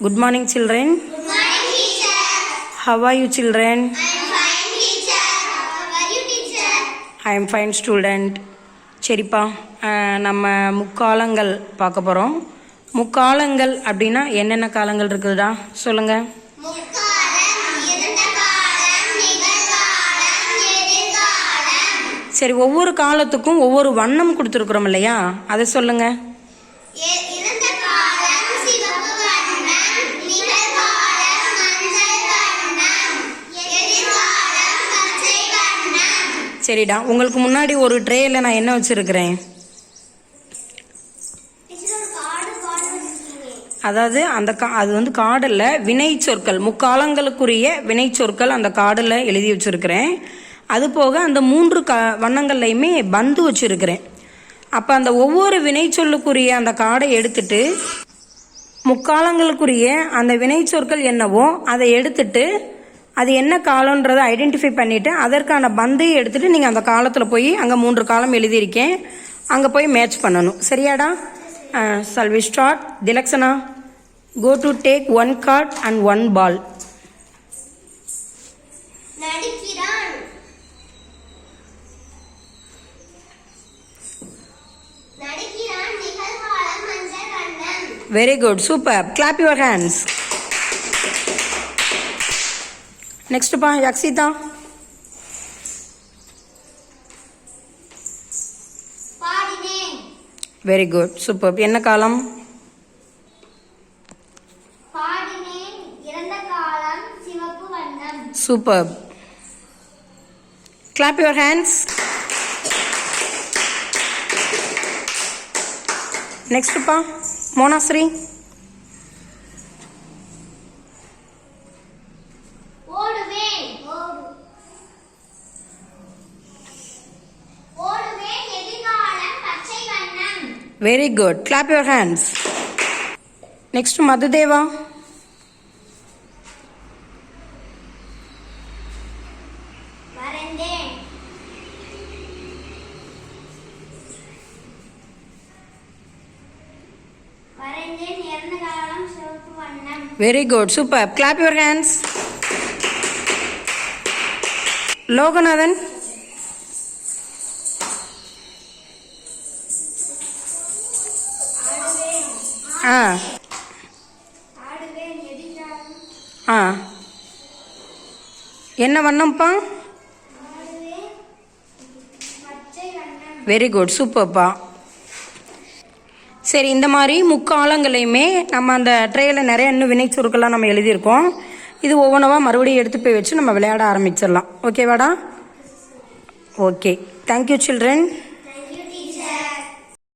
Good morning, children. Good morning, teacher. How are you, children? I am fine, teacher. How are you, teacher? I am fine, student. சரிப்பா, நம்ம முக்காலங்கள் பார்க்க போகிறோம். முக்காலங்கள் அப்படின்னா என்னென்ன காலங்கள் இருக்குதுடா சொல்லுங்கள். சரி, ஒவ்வொரு காலத்துக்கும் ஒவ்வொரு வண்ணம் கொடுத்துருக்குறோம் இல்லையா, அதை சொல்லுங்கள். சரிடா, உங்களுக்கு முன்னாடி ஒரு ட்ரேயில் நான் என்ன வச்சுருக்கிறேன், அதாவது அது வந்து கார்டில் வினை சொற்கள், முக்காலங்களுக்குரிய வினை சொற்கள் அந்த கார்டில் எழுதி வச்சுருக்கிறேன். அது போக அந்த 3 வண்ணங்கள்லையுமே பந்து வச்சுருக்கிறேன். அப்போ அந்த ஒவ்வொரு வினை சொல்லுக்குரிய அந்த கார்டை எடுத்துட்டு முக்காலங்களுக்குரிய அந்த வினை சொற்கள் என்னவோ அதை எடுத்துட்டு அது என்ன காலன்றதை ஐடென்டிஃபை பண்ணிவிட்டு அதற்கான பந்தையை எடுத்துகிட்டு நீங்கள் அந்த காலத்தில் போய் அங்கே 3 காலம் எழுதியிருக்கேன், அங்கே போய் மேட்ச் பண்ணணும். சரியாடா? shall we start? Thilakshana, go to take 1 card and 1 ball. Very good, super. Clap your hands. Next pa, Yaksita. Padine. Very good, super. என்ன காலம்? Padine, இறந்த காலம், சிவப்பு வண்ணம். Superb. Clap your hands. Next pa, Monasri. Very good. Clap your hands. Next to Madhudeva. Very good. Super. Clap your hands. Loganathan. என்ன வண்ணம்ப்பா? Very good, சூப்பர்ப்பா. சரி, இந்த மாதிரி முக்காலங்களையுமே நம்ம அந்த ட்ரேயில் நிறைய இன்னும் வினை சொற்கள்லாம் நம்ம எழுதியிருக்கோம். இது ஒவ்வொன்றவா மறுபடியும் எடுத்து போய் வச்சு நம்ம விளையாட ஆரம்பிச்சிடலாம். ஓகேவாடா? Okay, thank you children.